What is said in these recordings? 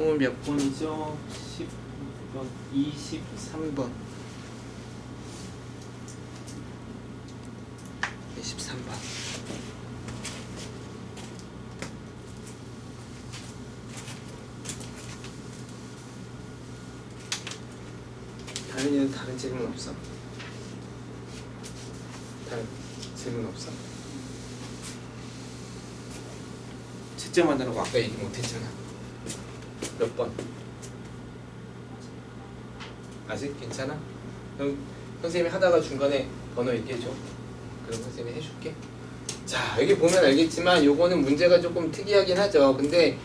다음은 몇 번이죠? 10번, 23번. 23번. 다른 질문 없어? 다른 질문 없어? 채점하느라고 아까 얘기 못했잖아. 몇 번? 아직 괜찮아? 그럼 선생님이 하다가 중간에 번호 얘기해줘. 그럼 선생님이 해줄게. 자, 여기 보면 알겠지만 요거는 문제가 조금 특이하긴 하죠. 근데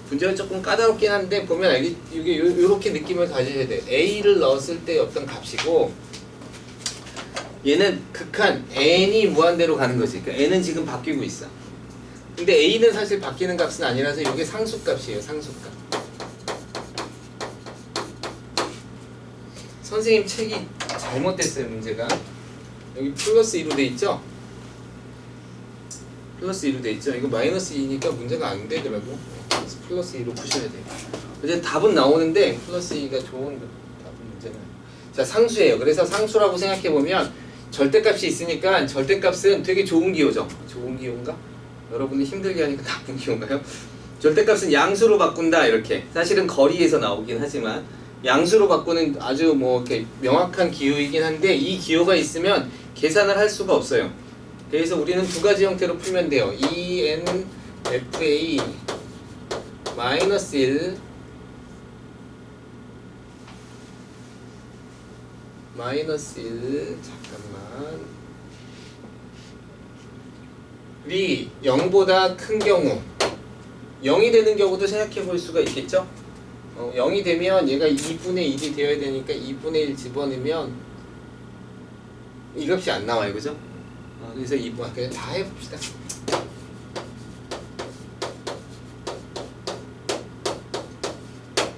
문제가 조금 까다롭긴 한데 보면 이게 요렇게 느낌을 가지셔야 돼. A를 넣었을 때 어떤 값이고 얘는 극한 n이 무한대로 가는 거지. 그러니까 n은 지금 바뀌고 있어. 근데 A는 사실 바뀌는 값은 아니라서 이게 상수값이에요. 상수값. 선생님 책이 잘못됐어요. 문제가 여기 플러스 2로 돼 있죠? 플러스 2로 돼 있죠? 이거 마이너스 2니까 문제가 안 되더라고. 그래서 플러스 2로 푸셔야 돼요. 이제 답은 나오는데 플러스 2가 좋은 답은 문제는. 자, 상수예요. 그래서 상수라고 생각해보면 절대값이 있으니까 절대값은 되게 좋은 기호죠. 좋은 기호인가? 여러분이 힘들게 하니까 나쁜 기호인가요? 절대값은 양수로 바꾼다 이렇게. 사실은 거리에서 나오긴 하지만 양수로 바꾸는 아주 뭐 이렇게 명확한 기호이긴 한데 이 기호가 있으면 계산을 할 수가 없어요. 그래서 우리는 두 가지 형태로 풀면 돼요. ENFA 마이너스 1 마이너스 1 잠깐만 이 0보다 큰 경우 0이 되는 경우도 생각해 볼 수가 있겠죠? 0이 되면 얘가 2분의 1이 되어야 되니까 2분의 1 집어넣으면 이 값이 안 나와요. 그죠? 그래서 2분 그냥 다 해봅시다.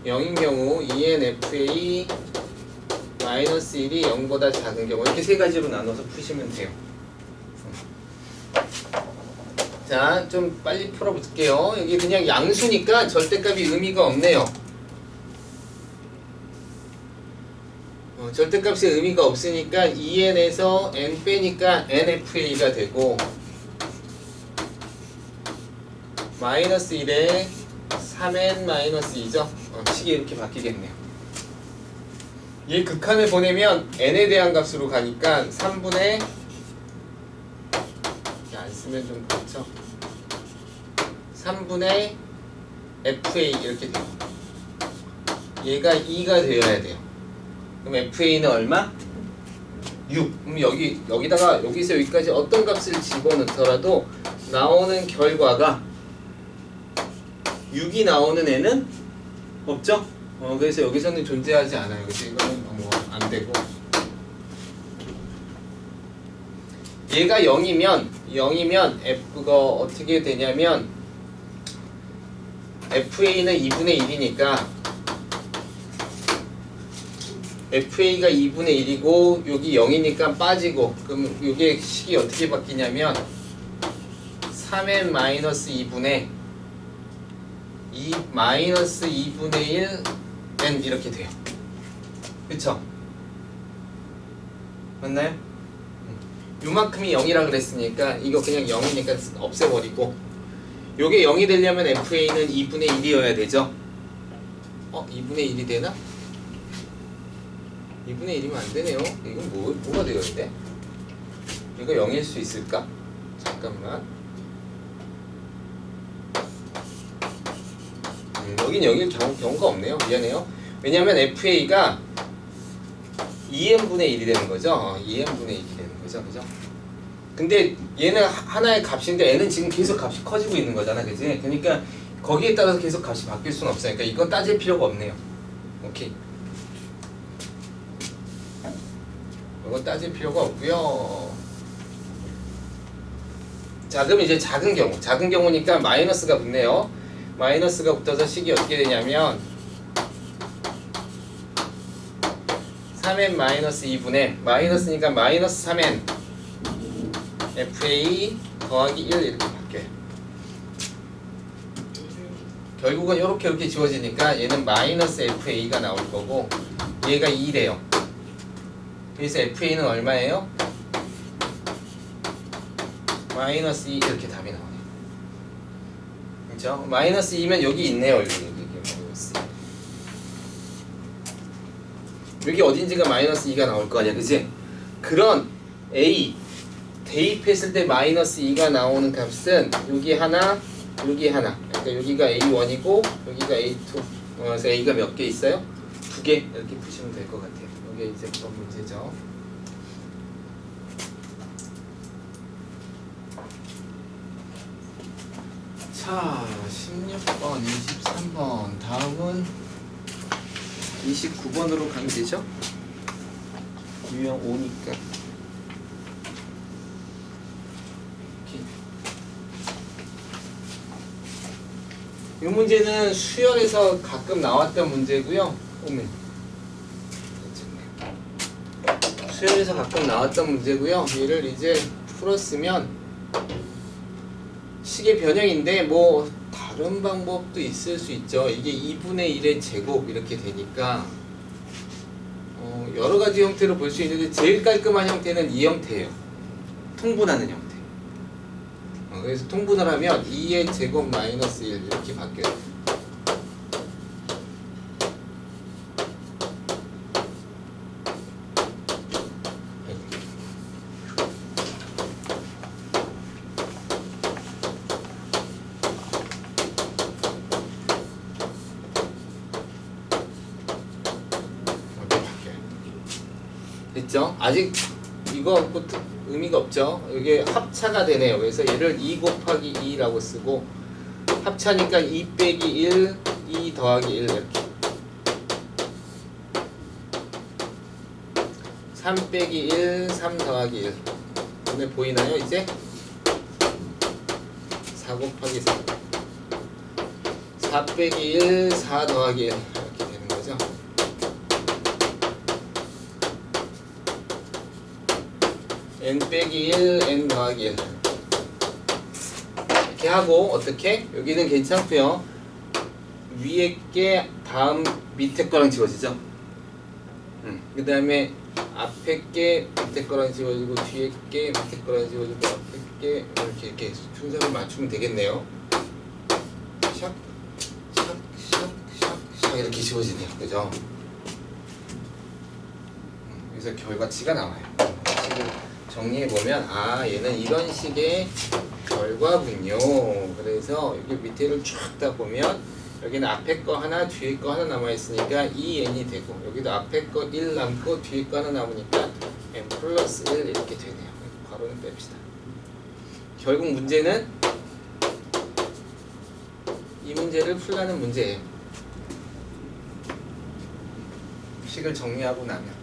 (0인) 경우 ENFA 마이너스 1이 0보다 작은 경우 이렇게 세 가지로 나눠서 푸시면 돼요. 자, 좀 빨리 풀어볼게요. 여기 그냥 양수니까 절대값이 의미가 없네요. 절대값의 의미가 없으니까 EN에서 N 빼니까 NFA가 되고 마이너스 1에 3N 마이너스 2죠? 식이 이렇게 바뀌겠네요. 얘 극한을 보내면 N에 대한 값으로 가니까 3분의 안 쓰면 좀 그렇죠? 3분의 FA 이렇게 돼요. 얘가 2가 되어야 돼요. 그럼 FA는 얼마? 6. 그럼 여기다가 여기서 여기까지 어떤 값을 집어넣더라도 나오는 결과가 6이 나오는 애는 없죠? 그래서 여기서는 존재하지 않아요. 그래서 이거는 뭐 안 되고 얘가 0이면 F가 어떻게 되냐면 FA는 2분의 1이니까 FA가 2분의 1이고 여기 0이니까 빠지고 그럼 이게 식이 어떻게 바뀌냐면 3n 마이너스 2분의 2 마이너스 2분의 1 n 이렇게 돼요. 그쵸? 맞나요? 요만큼이 0이라 그랬으니까 이거 그냥 0이니까 없애버리고 요게 0이 되려면 FA는 2분의 1이어야 되죠? 2분의 1이 되나? 2분의 1이면 안 되네요. 이건 뭐가 되어 있대? 이거 0일 수 있을까? 잠깐만. 여긴 0일 경우가 없네요. 미안해요. 왜냐면 FA가 2n분의 1이 되는 거죠. 2n분의 1이 되는 거죠. 그죠? 근데 얘는 하나의 값인데 n은 지금 계속 값이 커지고 있는 거잖아. 그지? 그러니까 거기에 따라서 계속 값이 바뀔 수는 없으니까 이건 따질 필요가 없네요. 오케이. 이건 따질 필요가 없고요. 자, 그럼 이제 작은 경우니까 마이너스가 붙네요. 마이너스가 붙어서 식이 어떻게 되냐면 3n 마이너스 2분의 마이너스니까 마이너스 3n FA 더하기 1 이렇게 바뀌어요. 결국은 이렇게 지워지니까 얘는 마이너스 FA가 나올 거고 얘가 2래요. 그래서 FA는 얼마예요? 마이너스 2 이렇게 답이 나오네요. 그렇죠? 마이너스 2면 여기 있네요. 여기 마이너스 2. 여기 어딘지가 마이너스 2가 나올 거 아니야, 그치? 그런 A 대입했을 때 마이너스 2가 나오는 값은 여기 하나, 여기 하나. 그러니까 여기가 A1이고 여기가 A2. 그래서 A가 몇 개 있어요? 2개 이렇게 푸시면 될 것 같아요. 이게 이제 그런 문제죠. 자, 16번, 23번. 다음은 29번으로 가면 되죠? 유형 5니까. 이 문제는 수열에서 가끔 나왔던 문제고요. 수열에서 가끔 나왔던 문제고요. 얘를 이제 풀었으면 식의 변형인데 뭐 다른 방법도 있을 수 있죠. 이게 2분의 1의 제곱 이렇게 되니까 여러 가지 형태로 볼 수 있는데 제일 깔끔한 형태는 이 형태예요. 통분하는 형태. 그래서 통분을 하면 2의 제곱 마이너스 1 이렇게 바뀌어요. 됐죠? 아직 이거 의미가 없죠? 이게 합차가 되네요. 그래서 얘를 2 곱하기 2라고 쓰고 합차니까 2 빼기 1, 2 더하기 1 이렇게 3 빼기 1, 3 더하기 1 눈에 보이나요 이제? 4 곱하기 4 4 빼기 1, 4 더하기 1 이렇게 되는 거죠. n 빼기 1, n 더하기 1 이렇게 하고 어떻게? 여기는 괜찮고요. 위에 게 다음 밑에 거랑 지워지죠. 그 다음에 앞에 게 밑에 거랑 지워지고 뒤에 게 밑에 거랑 지워지고 앞에 게 이렇게 순서를 맞추면 되겠네요. 샥, 샥, 샥, 샥, 샥 이렇게 지워지네요. 그죠? 그래서 결과치가 나와요. 정리해보면 얘는 이런 식의 결과군요. 그래서 여기 밑에를 쭉 다 보면 여기는 앞에 거 하나 뒤에 거 하나 남아있으니까 2n이 되고 여기도 앞에 거 1 남고 뒤에 거 하나 남으니까 n 플러스 1 이렇게 되네요. 바로는 뺍시다. 결국 문제는 이 문제를 풀라는 문제예요. 식을 정리하고 나면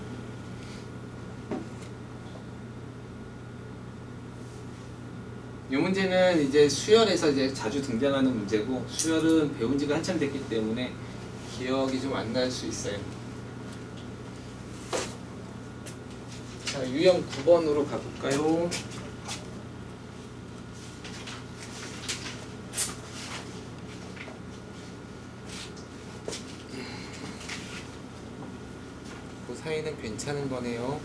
이 문제는 이제 수열에서 이제 자주 등장하는 문제고 수열은 배운 지가 한참 됐기 때문에 기억이 좀 안 날 수 있어요. 자, 유형 9번으로 가볼까요? 그 사이는 괜찮은 거네요.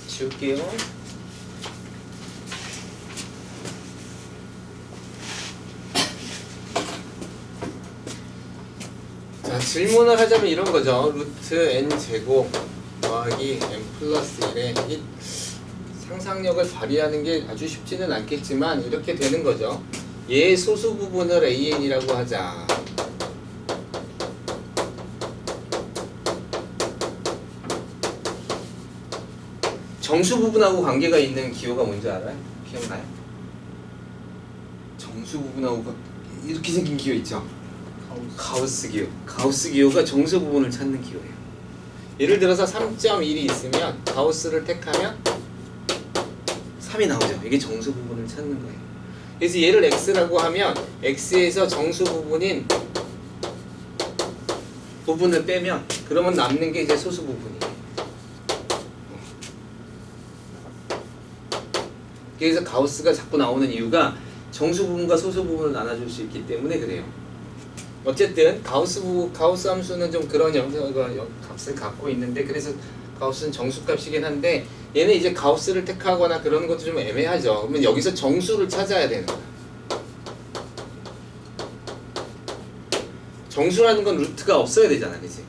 지울게요. 자, 질문을 하자면 이런 거죠. 루트 n 제곱 더하기 n 플러스 1에 이 상상력을 발휘하는 게 아주 쉽지는 않겠지만 이렇게 되는 거죠. 얘 소수 부분을 an이라고 하자. 정수 부분하고 관계가 있는 기호가 뭔지 알아요? 기억나요? 정수 부분하고 이렇게 생긴 기호 있죠? 가우스 기호. 가우스 기호가 정수 부분을 찾는 기호예요. 예를 들어서 3.1이 있으면 가우스를 택하면 3이 나오죠. 이게 정수 부분을 찾는 거예요. 그래서 얘를 x라고 하면 x에서 정수 부분인 부분을 빼면 그러면 남는 게 이제 소수 부분이에요. 그래서 가우스가 자꾸 나오는 이유가 정수 부분과 소수 부분을 나눠줄 수 있기 때문에 그래요. 어쨌든 가우스 함수는 좀 그런 값을 갖고 있는데, 그래서 가우스는 정수값이긴 한데 얘는 이제 가우스를 택하거나 그런 것도 좀 애매하죠. 그러면 여기서 정수를 찾아야 되는 거야. 정수라는 건 루트가 없어야 되잖아, 그치?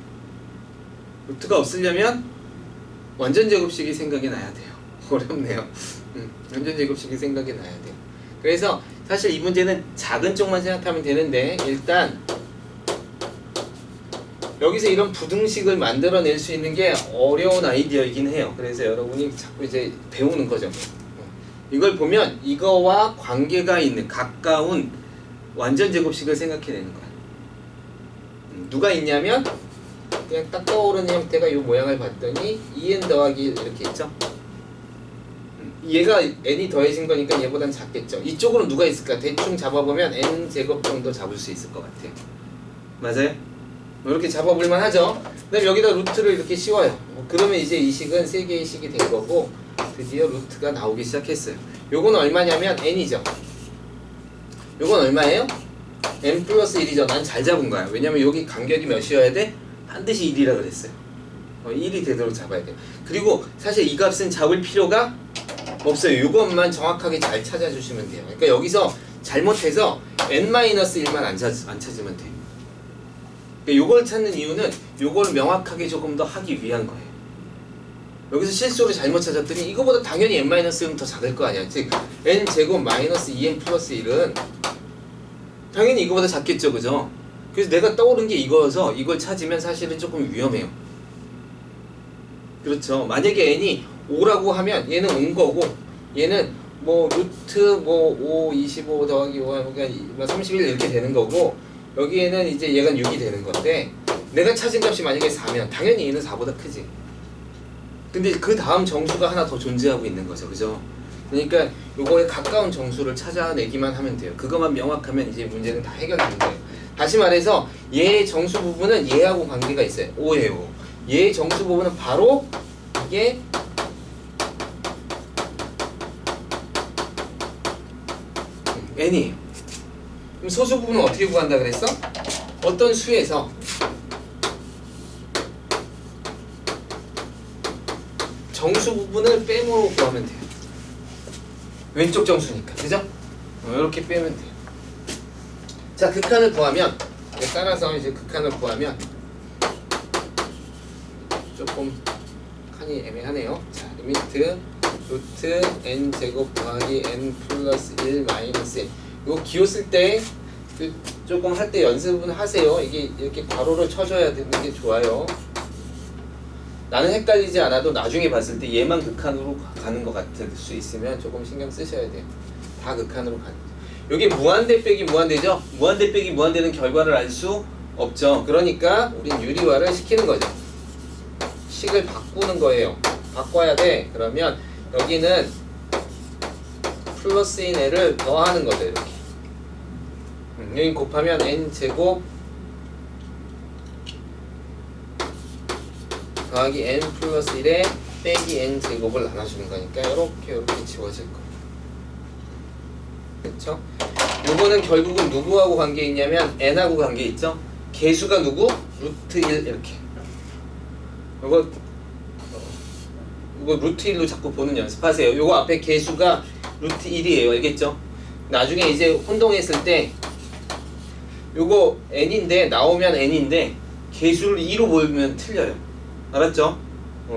루트가 없으려면 완전 제곱식이 생각이 나야 돼요. 어렵네요. 완전 제곱식이 생각이 나야 돼요. 그래서 사실 이 문제는 작은 쪽만 생각하면 되는데, 일단 여기서 이런 부등식을 만들어낼 수 있는 게 어려운 아이디어이긴 해요. 그래서 여러분이 자꾸 이제 배우는 거죠. 이걸 보면 이거와 관계가 있는 가까운 완전 제곱식을 생각해내는 거야. 누가 있냐면 그냥 딱 떠오르는 형태가 이 모양을 봤더니 2n 더하기 1 이렇게 있죠. 얘가 n이 더해진 거니까 얘보단 작겠죠. 이쪽으로 누가 있을까? 대충 잡아보면 n 제곱 정도 잡을 수 있을 것 같아요. 맞아요? 이렇게 잡아볼만 하죠. 그다음 여기다 루트를 이렇게 씌워요. 그러면 이제 이 식은 3개의 식이 된 거고 드디어 루트가 나오기 시작했어요. 요건 얼마냐면 n이죠. 요건 얼마예요? n 플러스 1이죠. 난 잘 잡은 거야. 왜냐면 여기 간격이 몇이어야 돼? 반드시 1이라 그랬어요. 1이 되도록 잡아야 돼요. 그리고 사실 이 값은 잡을 필요가 없어요. 요것만 정확하게 잘 찾아주시면 돼요. 그러니까 여기서 잘못해서 n-1만 안 찾으면 돼요. 그러니까 요걸 찾는 이유는 요걸 명확하게 조금 더 하기 위한 거예요. 여기서 실수로 잘못 찾았더니 이거보다 당연히 n-1은 더 작을 거 아니야. 즉 n제곱 마이너스 2n 플러스 1은 당연히 이거보다 작겠죠, 그죠? 그래서 내가 떠오른 게 이거여서 이걸 찾으면 사실은 조금 위험해요. 그렇죠. 만약에 n이 5라고 하면 얘는 온 거고, 얘는 뭐 루트 뭐 5, 25 더하기 5 그러니까 31 이렇게 되는 거고, 여기에는 이제 얘가 6이 되는 건데, 내가 찾은 값이 만약에 4면 당연히 얘는 4보다 크지. 근데 그 다음 정수가 하나 더 존재하고 있는 거죠, 그죠? 그러니까 요거에 가까운 정수를 찾아내기만 하면 돼요. 그것만 명확하면 이제 문제는 다 해결되는 거예요. 다시 말해서 얘의 정수 부분은 얘하고 관계가 있어요. 5예요. 얘의 정수 부분은 바로 이게 n이에요. 그럼 소수 부분은 어떻게 구한다 그랬어? 어떤 수에서 정수 부분을 빼므로 구하면 돼요. 왼쪽 정수니까, 그죠? 이렇게 빼면 돼요. 자, 극한을 구하면, 따라서 이제 극한을 구하면 조금 칸이 애매하네요. 자, 리미트 루트 n 제곱 더하기 n 플러스 1 마이너스 1. 이거 기호 쓸 때 조금 할 때 연습은 하세요. 이게 이렇게 괄호로 쳐줘야 되는 게 좋아요. 나는 헷갈리지 않아도 나중에 봤을 때 얘만 극한으로 가는 것 같을 수 있으면 조금 신경 쓰셔야 돼요. 다 극한으로 가는 거죠. 여기 무한대 빼기 무한대죠? 무한대 빼기 무한대는 결과를 알 수 없죠. 그러니까 우린 유리화를 시키는 거죠. 식을 바꾸는 거예요. 바꿔야 돼. 그러면 여기는 플러스인 애를 더하는 거죠. 이렇게. 여기 곱하면 n제곱 더하기 n 플러스 1에 빼기 n제곱을 나눠주는 거니까 이렇게 지워질 거예요. 그렇죠? 요거는 결국은 누구하고 관계 있냐면 n하고 관계 있죠? 개수가 누구? 루트 1 이렇게. 요거 루트 1로 자꾸 보는 연습하세요. 요거 앞에 개수가 루트 1이에요. 알겠죠? 나중에 이제 혼동했을 때 요거 n인데 나오면 n인데 개수를 2로 보면 틀려요. 알았죠?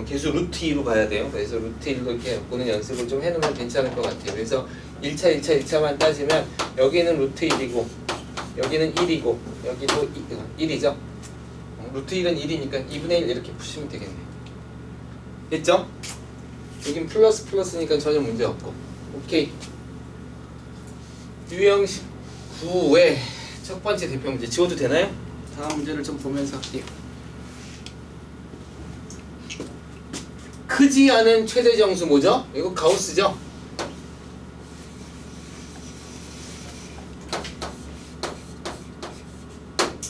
개수 루트 2로 봐야 돼요. 그래서 루트 1로 이렇게 보는 연습을 좀 해놓으면 괜찮을 것 같아요. 그래서 1차만 따지면 여기는 루트 1이고 여기는 1이고 여기도 1이죠. 루트 1은 1이니까 2분의 1 이렇게 푸시면 되겠네요. 됐죠? 여긴 플러스니까 전혀 문제 없고. 오케이. 유형식 9의 첫 번째 대표 문제 지워도 되나요? 다음 문제를 좀 보면서 할게요. 크지 않은 최대 정수 뭐죠? 이거 가우스죠?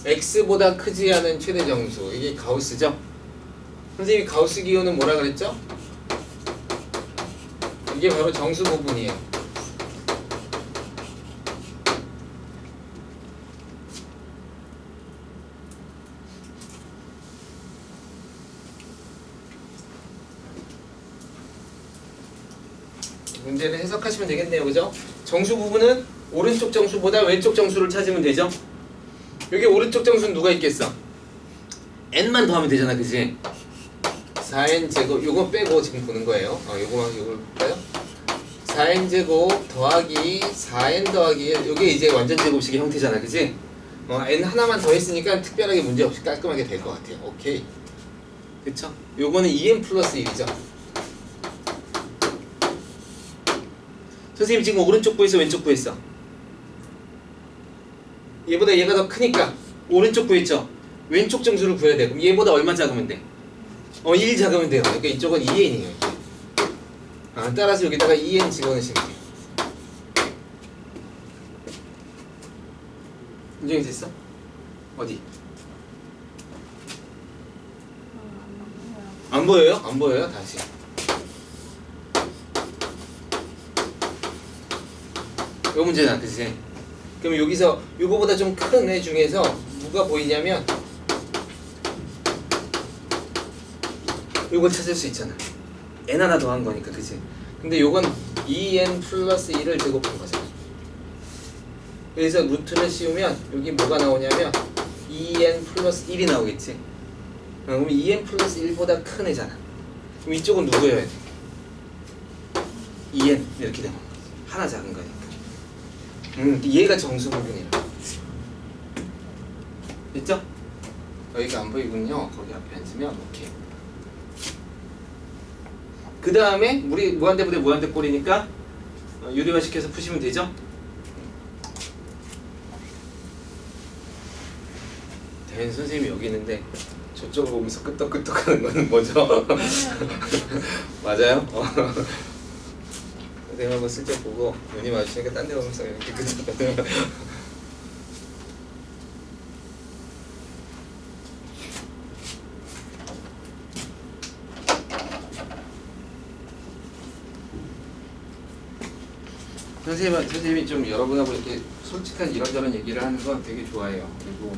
x보다 크지 않은 최대 정수, 이게 가우스죠? 선생님이 가우스 기호는 뭐라 그랬죠? 이게 바로 정수 부분이에요. 문제를 해석하시면 되겠네요. 그죠? 정수 부분은 오른쪽 정수보다 왼쪽 정수를 찾으면 되죠? 여기 오른쪽 정수는 누가 있겠어? n만 더하면 되잖아. 그지? 4n 제곱 요거 빼고 지금 보는 거예요. 요거만 요걸 볼까요? 4n 제곱 더하기 4n 더하기 요게 이제 완전 제곱식의 형태잖아. 그지? n 하나만 더 했으니까 특별하게 문제 없이 깔끔하게 될 것 같아요. 오케이. 그쵸? 요거는 2n 플러스 1이죠. 선생님 지금 오른쪽 구했어, 왼쪽 구했어? 얘보다 얘가 더 크니까 오른쪽 구했죠? 왼쪽 정수를 구해야 돼. 그럼 얘보다 얼마 작으면 돼? 1 작으면 돼요. 그러니까 이쪽은 2n이에요. 따라서 여기다가 2n 집어넣으시면 돼요. 인정이 됐어? 어디? 안 보여요? 안 보여요? 다시. 요 문제잖아, 그치? 그럼 여기서 요거보다 좀 큰 애 중에서 뭐가 보이냐면 요걸 찾을 수 있잖아. n 하나 더한 거니까, 그치? 근데 요건 2n 플러스 1을 제곱한 거잖아. 그래서 루트를 씌우면 여기 뭐가 나오냐면 2n 플러스 1이 나오겠지? 그럼 2n 플러스 1보다 큰 애잖아. 그럼 이쪽은 누구여야 돼? 2n 이렇게 되는 거지. 하나 작은 거니까. 얘가 정수 부분이야. 됐죠? 여기가 안 보이군요. 거기 앞에 앉으면 오케이. 그 다음에 우리 무한대분의 무한대꼴이니까 유리화 시켜서 푸시면 되죠? 대현 선생님이 여기 있는데 저쪽을 보면서 끄떡끄떡 하는 건 뭐죠? 맞아요? 선생님 한번 슬쩍 보고 눈이 마주치니까 딴 데 보면서 이렇게 끄떡끄떡. 선생님이 좀 여러분하고 이렇게 솔직한 이런저런 얘기를 하는 건 되게 좋아해요. 그리고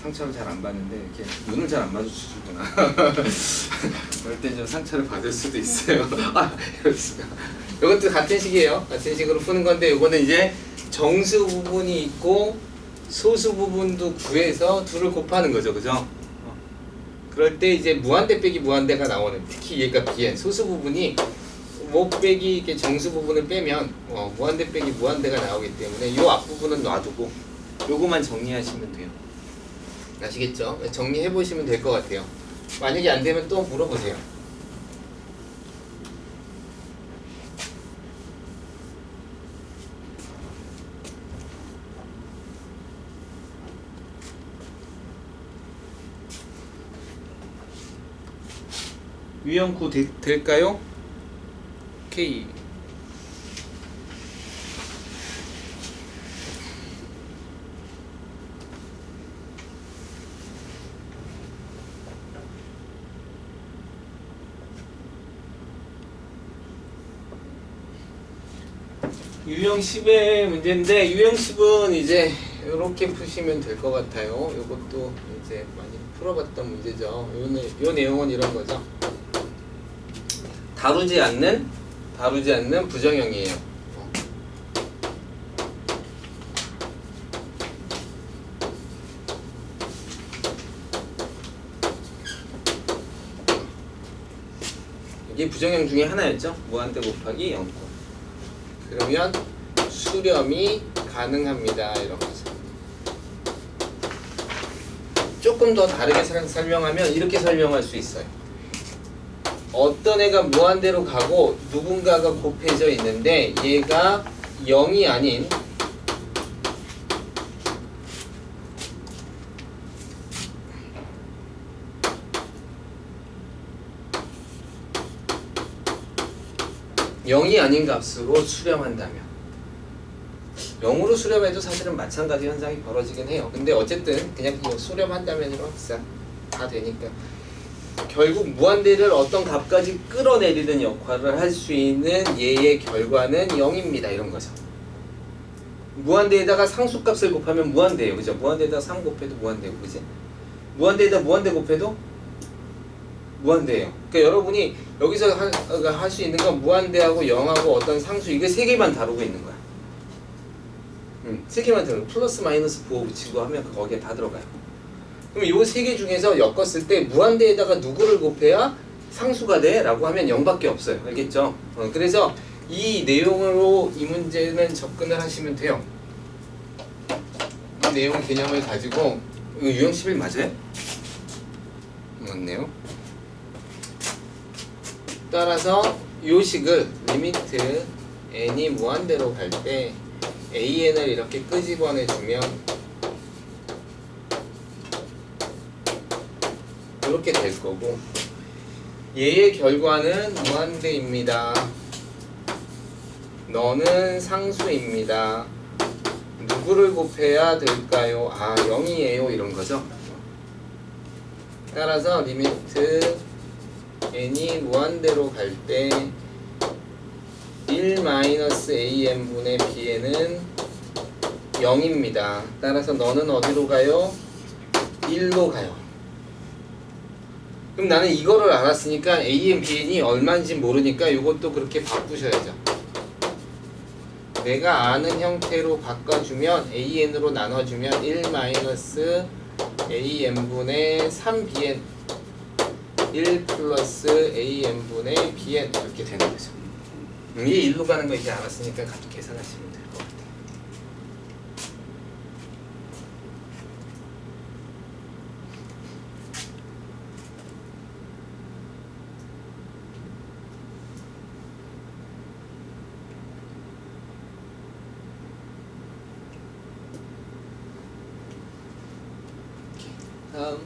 상처를 잘 안 받는데 이렇게 눈을 잘 안 마주치구나. 그럴 땐 좀 상처를 받을 수도 있어요. 이렇습니다. 이것도 같은 식이에요. 같은 식으로 푸는 건데 이거는 이제 정수 부분이 있고 소수 부분도 구해서 둘을 곱하는 거죠, 그죠? 그럴 때 이제 무한대 빼기 무한대가 나오는, 특히 얘가 bn 소수 부분이 못 빼기 이렇게 정수 부분을 빼면 무한대 빼기 무한대가 나오기 때문에 이 앞부분은 놔두고 요거만 정리하시면 돼요. 아시겠죠? 정리해 보시면 될 것 같아요. 만약에 안 되면 또 물어보세요. 유형구 될까요? 오케이. 유형 10의 문제인데 유형 10은 이제 이렇게 푸시면 될 것 같아요. 이것도 이제 많이 풀어봤던 문제죠. 요 내용은 이런 거죠. 다루지 않는 부정형이에요. 이게 부정형 중에 하나였죠. 무한대 곱하기 0권. 그러면 수렴이 가능합니다. 이런 거죠. 조금 더 다르게 설명하면 이렇게 설명할 수 있어요. 어떤 애가 무한대로 가고 누군가가 곱해져 있는데 얘가 0이 아닌 값으로 수렴한다면 0으로 수렴해도 사실은 마찬가지 현상이 벌어지긴 해요. 근데 어쨌든 그냥 수렴한다면으로 합시다. 다 되니까 결국 무한대를 어떤 값까지 끌어내리는 역할을 할 수 있는 얘의 결과는 0입니다. 이런 거죠. 무한대에다가 상수값을 곱하면 무한대예요. 그죠? 무한대에다가 3 곱해도 무한대고, 그지? 무한대에다 무한대 곱해도 무한대예요. 그러니까 여러분이 여기서 할 수 있는 건 무한대하고 0하고 어떤 상수, 이게 세 개만 다루고 있는 거야. 세 개만 다루고 플러스 마이너스 부호 붙이고 하면 거기에 다 들어가요. 그럼 요 세 개 중에서 엮었을 때 무한대에다가 누구를 곱해야 상수가 돼? 라고 하면 0밖에 없어요. 알겠죠? 그래서 이 내용으로 이 문제는 접근을 하시면 돼요. 이 내용 개념을 가지고 이거 유형 11 맞아요? 맞네요. 따라서 요 식을 리미트 n이 무한대로 갈 때 an을 이렇게 끄집어내주면 이렇게 될 거고, 얘의 결과는 무한대입니다. 너는 상수입니다. 누구를 곱해야 될까요? 아, 0이에요. 이런 거죠. 따라서 리미트 n이 무한대로 갈 때 1-an분의 bn은 0입니다. 따라서 너는 어디로 가요? 1로 가요. 그럼 나는 이거를 알았으니까 an, bn이 얼마인지 모르니까 이것도 그렇게 바꾸셔야죠. 내가 아는 형태로 바꿔주면 an으로 나눠주면 1-an분의 3bn 1 플러스 an분의 bn 이렇게 되는 거죠. 이게 1로 가는 거 이제 알았으니까 같이 계산하시면 될 것 같아요. 다음,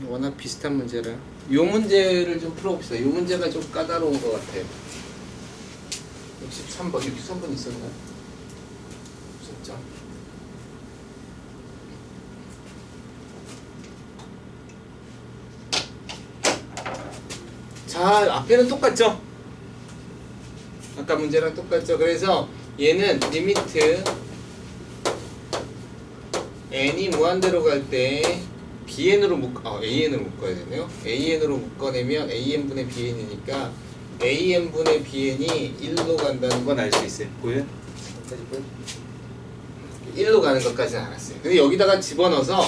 워낙 비슷한 문제라 이 문제를 좀 풀어봅시다. 이 문제가 좀 까다로운 것 같아요. 63번, 63번 있었나요? 없었죠? 자, 앞에는 똑같죠? 아까 문제랑 똑같죠? 그래서 얘는 리미트 n이 무한대로 갈 때 bn으로 an으로 묶어야 되네요. an으로 묶어내면 an분의 bn이니까 an분의 bn이 1로 간다는 건 알 수 있어요. 보여요? 1로 가는 것까지는 알았어요. 근데 여기다가 집어넣어서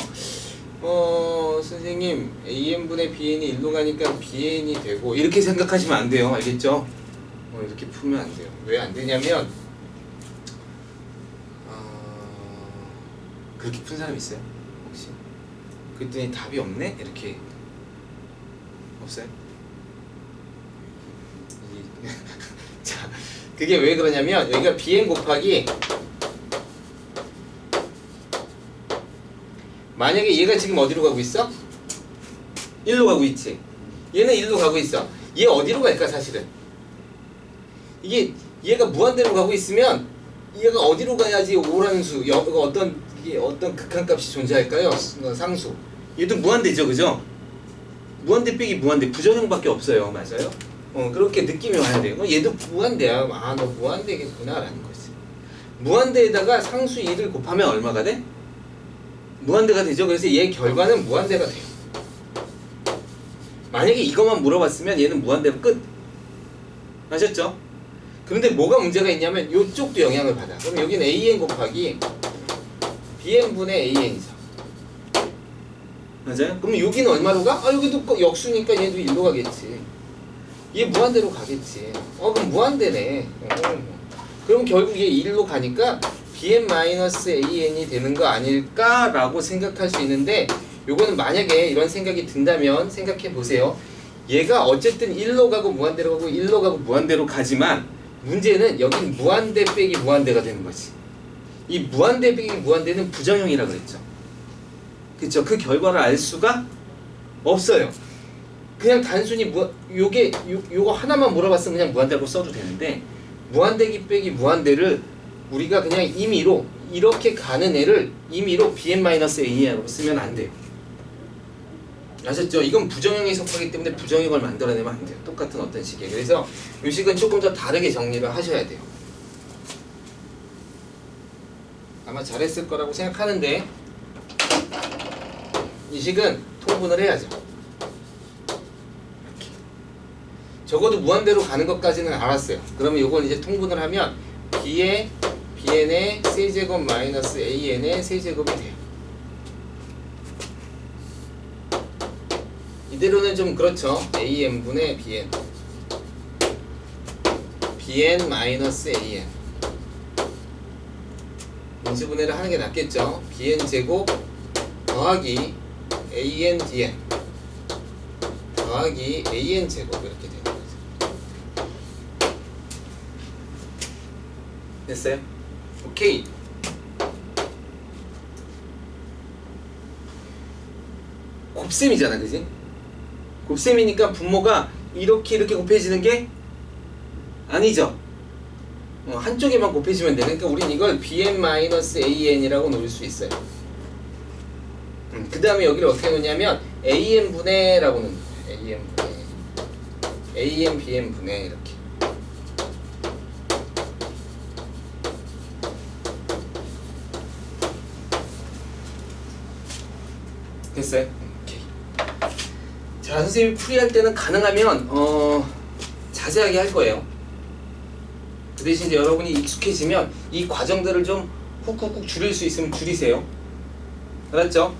선생님 an분의 bn이 1로 가니까 bn이 되고 이렇게 생각하시면 안 돼요. 알겠죠? 이렇게 풀면 안 돼요. 왜 안 되냐면 그렇게 푼 사람 있어요? 혹시? 그랬더니 답이 없네? 이렇게 없어요? 자, 그게 왜 그러냐면 여기가 bn 곱하기 만약에 얘가 지금 어디로 가고 있어? 1로 가고 있지. 얘는 1로 가고 있어. 얘 어디로 갈까 사실은? 이게 얘가 무한대로 가고 있으면 얘가 어디로 가야지 오라는 수, 이게 어떤 극한값이 존재할까요? 상수. 얘도 무한대죠, 그죠? 무한대 빼기 무한대, 부정형밖에 없어요, 맞아요? 그렇게 느낌이 와야 돼요. 얘도 무한대야. 아, 너 무한대겠구나라는 거지. 무한대에다가 상수 2를 곱하면 얼마가 돼? 무한대가 되죠. 그래서 얘 결과는 무한대가 돼요. 만약에 이것만 물어봤으면 얘는 무한대로 끝. 아셨죠? 그런데 뭐가 문제가 있냐면 이쪽도 영향을 받아. 그럼 여기는 an 곱하기 bn분의 an이죠. 맞아요? 그럼 여기는 얼마로 가? 여기도 역수니까 얘도 1로 가겠지. 얘 무한대로 가겠지. 그럼 무한대네. 그럼 결국 얘 1로 가니까 bn-an이 되는 거 아닐까라고 생각할 수 있는데, 요거는 만약에 이런 생각이 든다면 생각해 보세요. 얘가 어쨌든 1로 가고 무한대로 가고 1로 가고 무한대로 가지만 문제는 여긴 무한대 빼기 무한대가 되는 거지. 이 무한대 빼기 무한대는 부정형이라 그랬죠. 그쵸? 그 결과를 알 수가 없어요. 그냥 단순히 요거 하나만 물어봤으면 그냥 무한대라고 써도 되는데, 무한대기 빼기 무한대를 우리가 그냥 임의로 이렇게 가는 애를 임의로 bn-a라고 쓰면 안 돼요. 아셨죠? 이건 부정형이 속하기 때문에 부정형을 만들어내면 안 돼요. 똑같은 어떤 식이에요. 그래서 이 식은 조금 더 다르게 정리를 하셔야 돼요. 아마 잘했을 거라고 생각하는데 이 식은 통분을 해야죠. 이렇게. 적어도 무한대로 가는 것까지는 알았어요. 그러면 이걸 이제 통분을 하면 b의 bn의 세제곱 마이너스 an의 세제곱이 돼요. 이대로는 좀 그렇죠. an분의 bn bn 마이너스 an 인수분해를 하는 게 낫겠죠. bn 제곱 더하기 an dn 더하기 an 제곱 이렇게 되는 거죠. 됐어요? 오케이. 곱셈이잖아, 그지? 곱셈이니까 분모가 이렇게 곱해지는 게 아니죠. 한쪽에만 곱해지면 돼. 그러니까 우린 이걸 bn-an이라고 놓을 수 있어요. 그 다음에 여기를 어떻게 놓냐면 an분해라고 놓는 거예요. an분해 an bn분해 이렇게. 됐어요? 오케이. 자, 선생님이 풀이할 때는 가능하면 자세하게 할 거예요. 그 대신 이제 여러분이 익숙해지면 이 과정들을 좀 훅훅훅 줄일 수 있으면 줄이세요. 알았죠?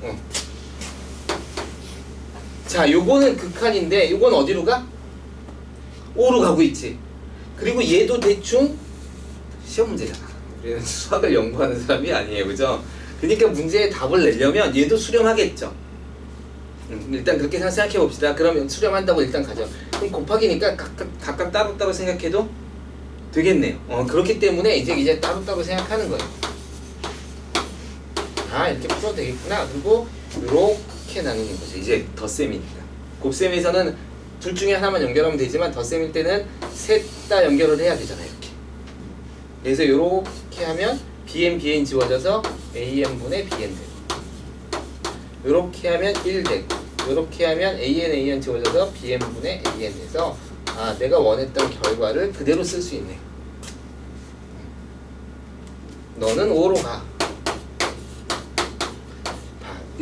자, 요거는 극한인데 요건 어디로 가? O로 가고 있지. 그리고 얘도 대충 시험 문제잖아. 우리는 수학을 연구하는 사람이 아니에요, 그죠? 그러니까 문제의 답을 내려면 얘도 수렴하겠죠. 일단 그렇게 생각해 봅시다. 그러면 수렴한다고 일단 가죠. 그럼 곱하기니까 각각 따로따로 생각해도 되겠네요. 그렇기 때문에 이제 따로따로 생각하는 거예요. 아, 이렇게 풀어도 되겠구나. 그리고 이렇게 나누는 거죠. 이제 덧셈이니까. 곱셈에서는 둘 중에 하나만 연결하면 되지만 덧셈일 때는 셋 다 연결을 해야 되잖아요. 이렇게. 그래서 이렇게 하면 bn 지워져서 an분의 bn 되고, 이렇게 하면 1 되고, 이렇게 하면 an 지워져서 bn분의 an 돼서 아, 내가 원했던 결과를 그대로 쓸 수 있네. 너는 5로 가.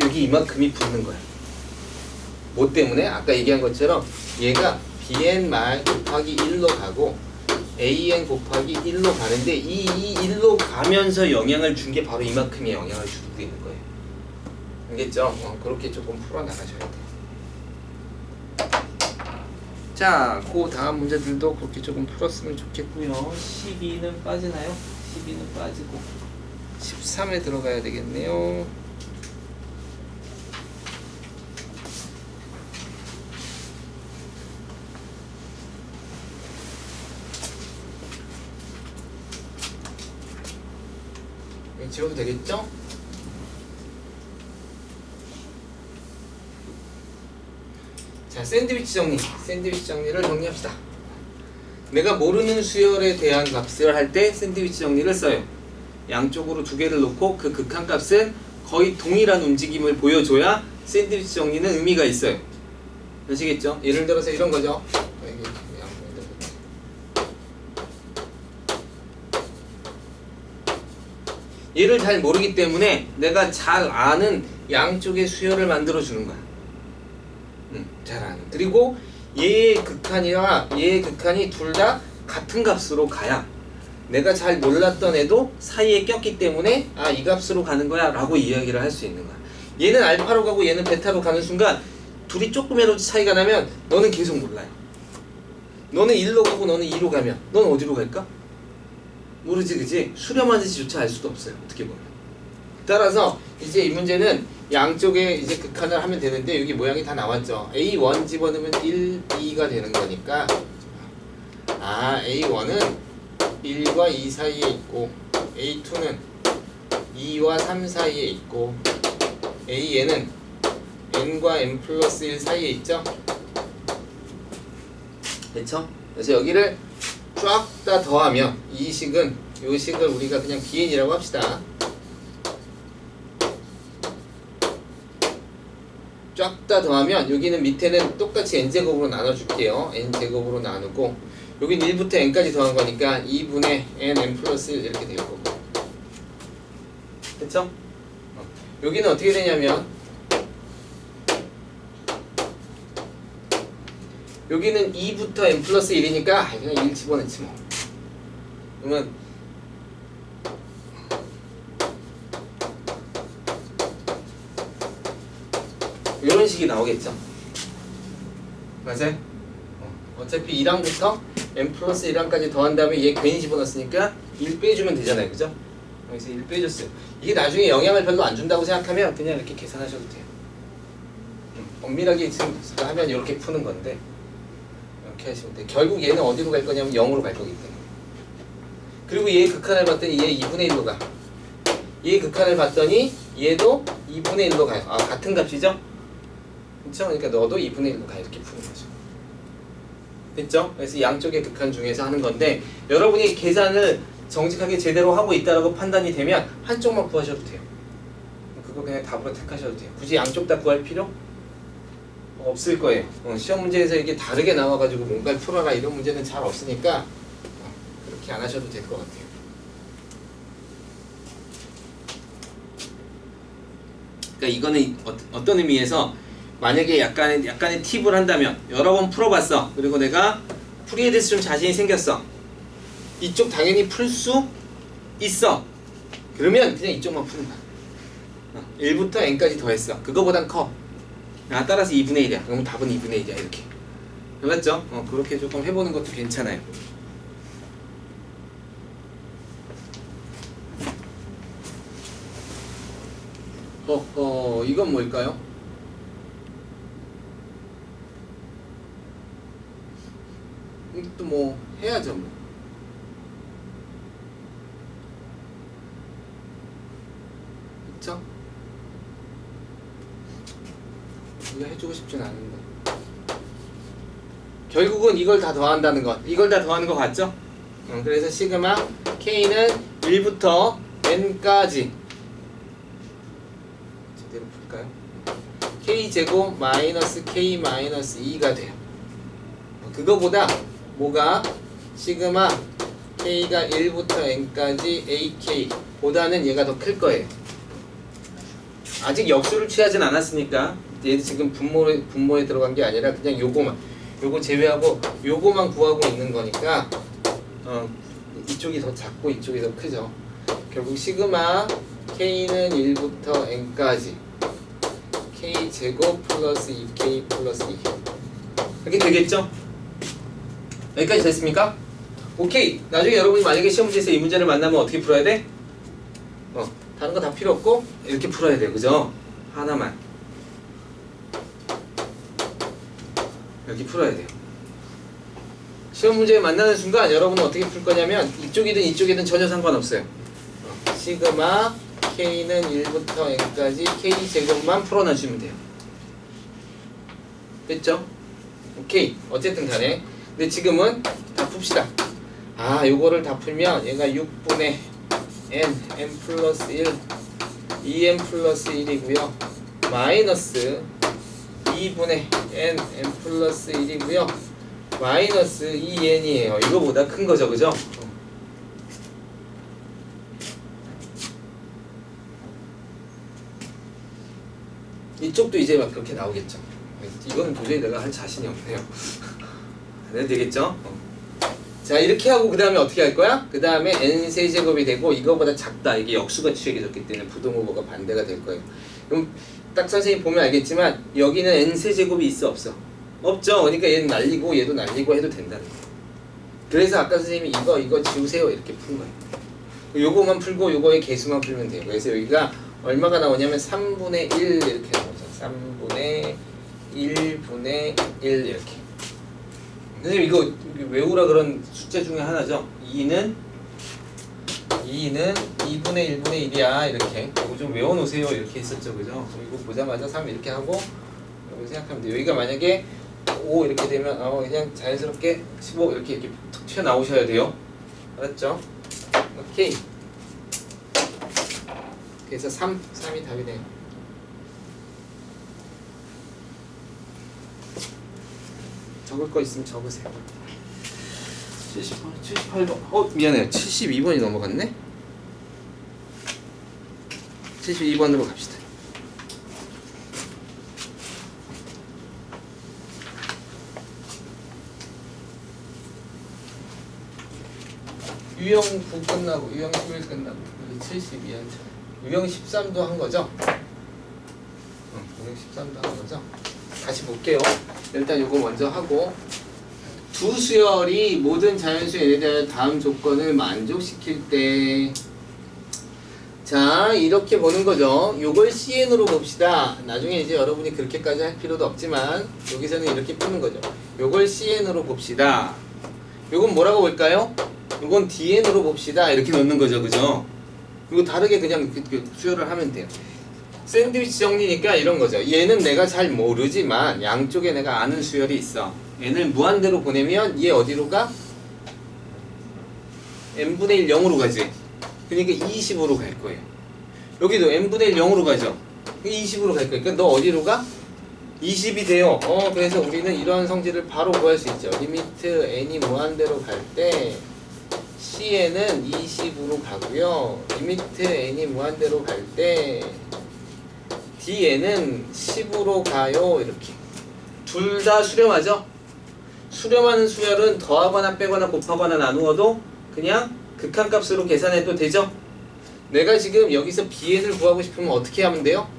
여기 이만큼이 붙는 거야. 뭐 때문에? 아까 얘기한 것처럼 얘가 bn 곱하기 1로 가고 an 곱하기 1로 가는데 이 1로 가면서 영향을 준 게 바로 이만큼의 영향을 주고 있는 거예요. 알겠죠? 그렇게 조금 풀어나가셔야 돼요. 자, 그 다음 문제들도 그렇게 조금 풀었으면 좋겠고요. 12는 빠지나요? 12는 빠지고 13에 들어가야 되겠네요. 지워도 되겠죠? 자, 샌드위치 정리를 정리합시다. 내가 모르는 수열에 대한 값을 할 때 샌드위치 정리를 써요. 양쪽으로 두 개를 놓고 그 극한값은 거의 동일한 움직임을 보여줘야 샌드위치 정리는 의미가 있어요. 아시겠죠? 예를 들어서 이런 거죠. 얘를 잘 모르기 때문에 내가 잘 아는 양쪽의 수열을 만들어 주는 거야. 잘 아는. 그리고 얘의 극한이와 얘의 극한이 둘 다 같은 값으로 가야 내가 잘 몰랐던 애도 사이에 꼈기 때문에 아, 이 값으로 가는 거야 라고 이야기를 할 수 있는 거야. 얘는 알파로 가고 얘는 베타로 가는 순간 둘이 조금이라도 차이가 나면 너는 계속 몰라요. 너는 1로 가고 너는 2로 가면 넌 어디로 갈까? 모르지, 그지? 수렴하는지조차 알 수도 없어요. 어떻게 보면. 따라서 이제 이 문제는 양쪽에 이제 극한을 하면 되는데 여기 모양이 다 나왔죠. A1 집어넣으면 1, 2가 되는 거니까 아, A1은 1과 2 사이에 있고 A2는 2와 3 사이에 있고 AN은 N과 N 플러스 1 사이에 있죠? 그쵸? 그래서 여기를 쫙 다 더하면 이 식은 이 식을 우리가 그냥 BN이라고 합시다. 쫙 다 더하면 여기는 밑에는 똑같이 n제곱으로 나눠줄게요. n제곱으로 나누고 여기는 1부터 n까지 더한 거니까 2분의 n 플러스 1 이렇게 될 거고. 됐죠? 여기는 어떻게 되냐면 여기는 2부터 n 플러스 1이니까 그냥 1 집어넣지 뭐. 그러면 이런 식이 나오겠죠. 맞아요? 어차피 1항부터 n 플러스 1항까지 더한 다음에 얘 괜히 집어넣었으니까 1 빼주면 되잖아요. 그죠? 여기서 1 빼줬어요. 이게 나중에 영향을 별로 안 준다고 생각하면 그냥 이렇게 계산하셔도 돼요. 엄밀하게 지금 하면 이렇게 푸는 건데 이렇게 하시면 돼요. 결국 얘는 어디로 갈 거냐면 0으로 갈 거기 때문에. 그리고 얘의 극한을 봤더니 얘 2분의 1로 가. 얘의 극한을 봤더니 얘도 2분의 1로 가요. 아, 같은 값이죠? 그렇죠? 그러니까 너도 2분의 1로 가. 이렇게 푸는 거죠. 됐죠? 그래서 양쪽의 극한 중에서 하는 건데 여러분이 계산을 정직하게 제대로 하고 있다라고 판단이 되면 한쪽만 구하셔도 돼요. 그거 그냥 답으로 택하셔도 돼요. 굳이 양쪽 다 구할 필요 없을 거예요. 시험 문제에서 이게 다르게 나와가지고 뭔가를 풀어라 이런 문제는 잘 없으니까 그렇게 안 하셔도 될 것 같아요. 그러니까 이거는 어떤 의미에서 만약에 약간의 팁을 한다면 여러 번 풀어봤어. 그리고 내가 풀이에 대해서 좀 자신이 생겼어. 이쪽 당연히 풀 수 있어. 그러면 그냥 이쪽만 푸는 거야. 1부터 n까지 더했어. 그거보단 커. 따라서 2분의 1이야. 그럼 답은 2분의 1이야. 이렇게. 알았죠? 그렇게 조금 해보는 것도 괜찮아요. 이건 뭘까요? 또 뭐 해야죠 뭐. 그쵸? 이거 해주고 싶진 않은데 결국은 이걸 다 더한다는 것. 이걸 다 더하는 거 같죠? 그래서 시그마 K는 1부터 N까지 제대로 풀까요? K제곱 마이너스 K 마이너스 2가 돼요. 그거보다 뭐가 시그마 K가 1부터 N까지 AK 보다는 얘가 더 클 거예요. 아직 역수를 취하진 않았으니까 얘도 지금 분모에 들어간 게 아니라 그냥 요거 제외하고 요거만 구하고 있는 거니까 이쪽이 더 작고 이쪽이 더 크죠. 결국 시그마 K는 1부터 N까지 K제곱 플러스 2K 플러스 2 이렇게 되겠죠? 여기까지 됐습니까? 오케이. 나중에 여러분이 만약에 시험 문제에서 이 문제를 만나면 어떻게 풀어야 돼? 다른 거 다 필요 없고 이렇게 풀어야 돼요. 그죠? 하나만 여기 풀어야 돼요. 시험 문제 만나는 순간 여러분은 어떻게 풀 거냐면 이쪽이든 이쪽이든 전혀 상관없어요. 시그마 K는 1부터 N까지 K제곱만 풀어놔주면 돼요. 됐죠? 오케이. 어쨌든 간에 근데 지금은 다 풉시다. 요거를 다 풀면 얘가 6분의 n 플러스 1 2n 플러스 1이고요 마이너스 2분의 n 플러스 1이고요 마이너스 2n이에요. 이거보다 큰 거죠. 그죠? 이쪽도 이제 막 그렇게 나오겠죠. 이거는 도저히 내가 할 자신이 없네요. 안 해도 되겠죠? 자 이렇게 하고 그 다음에 어떻게 할 거야? 그 다음에 n세제곱이 되고 이거보다 작다. 이게 역수가 취해졌기 때문에 부등호가 반대가 될 거예요. 그럼 딱 선생님 보면 알겠지만 여기는 n세제곱이 있어 없어? 없죠. 그러니까 얘는 날리고 얘도 날리고 해도 된다는 거예요. 그래서 아까 선생님이 이거 지우세요 이렇게 푼 거예요. 요거만 풀고 요거의 개수만 풀면 돼요. 그래서 여기가 얼마가 나오냐면 3분의 1 이렇게 나오죠. 3분의 1분의 1 이렇게. 선생님 이거 외우라 그런 숫자 중에 하나죠. 2는 2분의 1분의 1이야 이렇게. 이거 좀 외워놓으세요 이렇게 했었죠. 그죠? 이거 보자마자 3 이렇게 하고 여기 생각하면 돼요. 여기가 만약에 5 이렇게 되면 그냥 자연스럽게 15 이렇게 툭 튀어나오셔야 돼요. 알았죠? 오케이. 그래서 3이 답이네요. 적을 거 있으면 적으세요. 70번, 78번. 미안해요. 72번이 넘어갔네. 72번으로 갑시다. 유형 9 끝나고 유형 11 끝나고 72한 차. 유형 13도 한 거죠? 유형 13도 한 거죠? 다시 볼게요. 일단 요거 먼저 하고, 두 수열이 모든 자연수에 대한 다음 조건을 만족시킬 때, 자 이렇게 보는 거죠. 요걸 CN으로 봅시다. 나중에 이제 여러분이 그렇게까지 할 필요도 없지만 여기서는 이렇게 푸는 거죠. 요걸 CN으로 봅시다. 요건 뭐라고 볼까요? 요건 DN으로 봅시다. 이렇게 넣는 거죠, 그죠? 이거 다르게 그냥 수열을 하면 돼요. 샌드위치 정리니까 이런 거죠. 얘는 내가 잘 모르지만 양쪽에 내가 아는 수열이 있어. 얘를 무한대로 보내면 얘 어디로 가? n분의 1 0으로 가지. 그러니까 20으로 갈 거예요. 여기도 n분의 1 0으로 가죠. 20으로 갈 거예요. 그러니까 너 어디로 가? 20이 돼요. 그래서 우리는 이런 성질을 바로 구할 수 있죠. 리미트 n이 무한대로 갈 때 Cn은 20으로 가고요. 리미트 n이 무한대로 갈 때 Dn은 10으로 가요. 이렇게. 둘 다 수렴하죠? 수렴하는 수열은 더하거나 빼거나 곱하거나 나누어도 그냥 극한값으로 계산해도 되죠? 내가 지금 여기서 BN을 구하고 싶으면 어떻게 하면 돼요?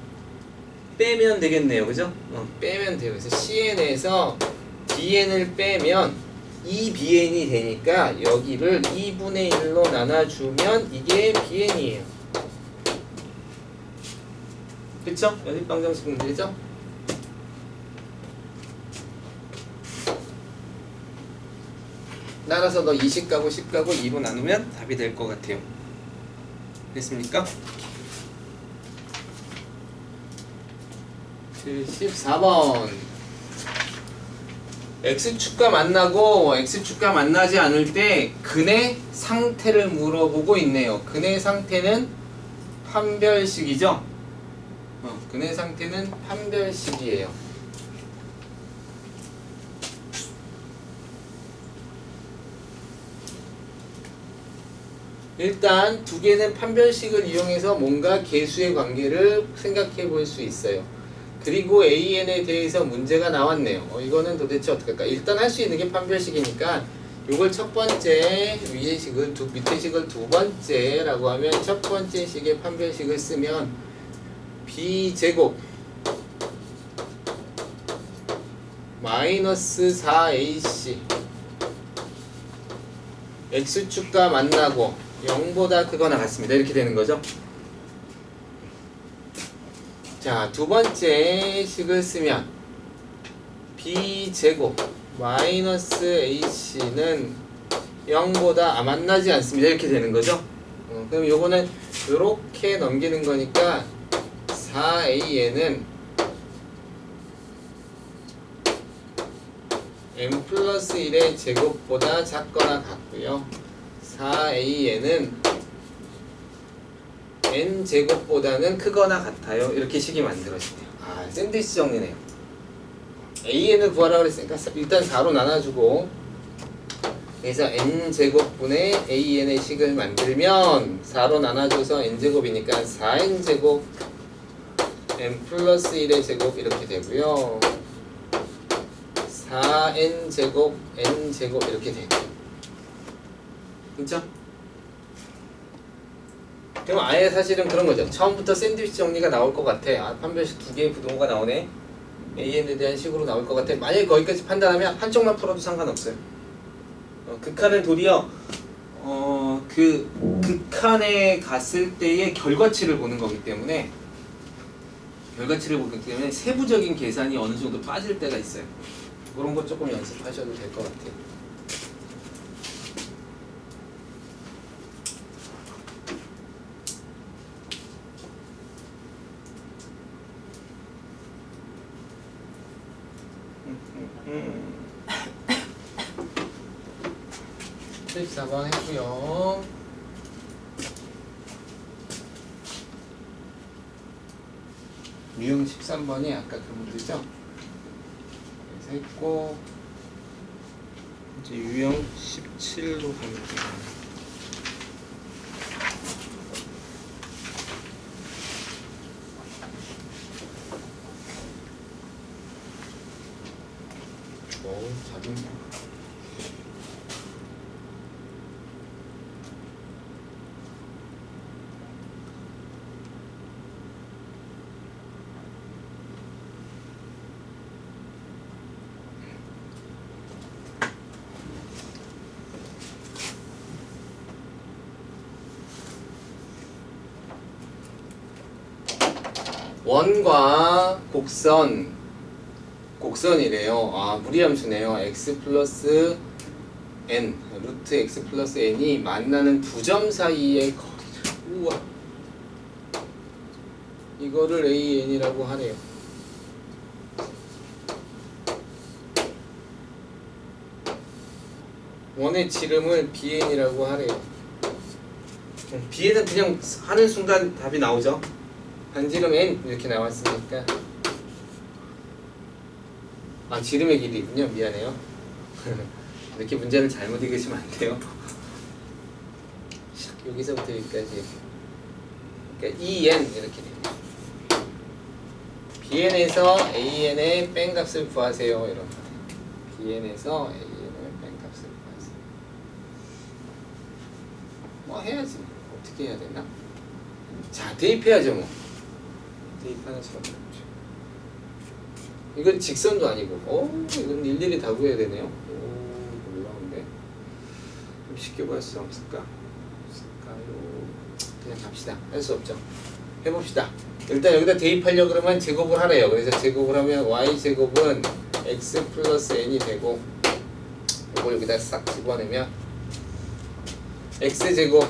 빼면 되겠네요. 그죠? 빼면 돼요. 그래서 CN에서 DN을 빼면 2BN이 되니까 여기를 2분의 1로 나눠주면 이게 BN이에요. 그쵸? 연립방정식 문제죠? 따라서 너 20 가고 10 가고 2로 나누면 답이 될 것 같아요. 됐습니까? 74번. X축과 만나고 X축과 만나지 않을 때 근의 상태를 물어보고 있네요. 근의 상태는 판별식이죠? 근의 상태는 판별식이에요. 일단 두 개는 판별식을 이용해서 뭔가 계수의 관계를 생각해 볼 수 있어요. 그리고 AN에 대해서 문제가 나왔네요. 이거는 도대체 어떻게 할까? 일단 할 수 있는 게 판별식이니까 요걸 첫 번째, 위에 식을 밑에 식을 두 번째라고 하면 첫 번째 식의 판별식을 쓰면 B제곱 마이너스 4AC X축과 만나고 0보다 크거나 같습니다. 이렇게 되는 거죠. 자, 두 번째 식을 쓰면 B제곱 마이너스 AC는 0보다 만나지 않습니다. 이렇게 되는 거죠. 그럼 요거는 요렇게 넘기는 거니까 4AN은 n 플러스 1의 제곱보다 작거나 같고요. 4AN은 n제곱보다는 크거나 같아요. 이렇게 식이 만들어지네요. 샌드위치 정리네요. AN을 구하라고 그랬으니까 일단 4로 나눠주고, 그래서 n제곱분의 AN의 식을 만들면 4로 나눠줘서 n제곱이니까 4n제곱 n 플러스 1의 제곱 이렇게 되고요. 4n제곱 n제곱 이렇게 돼요. 그쵸? 그럼 아예 사실은 그런 거죠. 처음부터 샌드위치 정리가 나올 것 같아. 판별식 두 개의 부동호가 나오네. AN에 대한 식으로 나올 것 같아. 만약에 거기까지 판단하면 한쪽만 풀어도 상관없어요. 극한을 도리어 그 극한에 갔을 때의 결과치를 보는 거기 때문에 세부적인 계산이 어느 정도 빠질 때가 있어요. 그런 거 조금 연습하셔도 될 것 같아요. 음. 74번 했고요. 유형 13번이 아까 그 문제죠? 했고 이제 유형 17로 가면 돼요. 작은 원과 곡선이래요. 아, 무리함수네요. x 플러스 n, 루트 x 플러스 n이 만나는 두 점 사이의 거리를. 우와. 이거를 an이라고 하네요. 원의 지름을 bn이라고 하래요. bn은 그냥 하는 순간 답이 나오죠. 반지름 n 이렇게 나왔으니까. 아, 지름의 길이군요. 미안해요. 이렇게 문제를 잘못 읽으시면 안 돼요. 여기서부터 여기까지. 그러니까 EN 이렇게 돼요. BN에서 AN의 뺀 값을 구하세요. 이런 거. BN에서 AN의 뺀 값을 구하세요. 뭐 해야지. 어떻게 해야 되나? 자, 대입해야죠 뭐. 대입하는 수밖에 없죠. 이건 직선도 아니고, 이건 일일이 다 구해야 되네요. 놀라운데. 좀 쉽게 구할 수 없을까요? 그냥 갑시다. 할 수 없죠. 해봅시다. 일단 여기다 대입하려고 그러면 제곱을 하래요. 그래서 제곱을 하면 y제곱은 x 플러스 n이 되고, 이걸 여기다 싹 집어내면 x제곱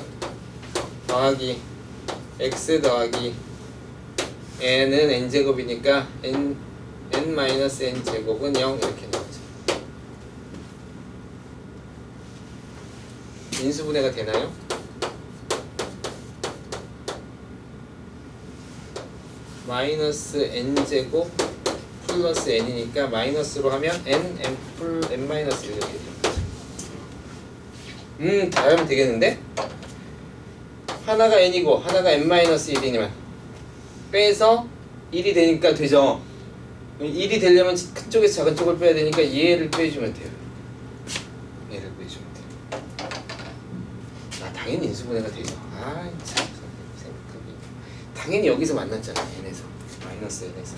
더하기 x 더하기 n은 n제곱이니까 n-n 제곱은 0 이렇게 나오죠. 인수분해가 되나요? 마이너스 n제곱 플러스 n이니까 마이너스로 하면 n 마이너스 1 이렇게 됩니다. 다 하면 되겠는데? 하나가 n이고 하나가 n-1이니만 빼서 1이 되니까 되죠. 1이 되려면 큰 쪽에서 작은 쪽을 빼야 되니까 얘를 빼주면 돼요. 얘를 빼주면 돼요. 아, 당연히 인수분해가 되죠. 아, 참 생각하기. 당연히 여기서 만났잖아. n에서 마이너스 n에서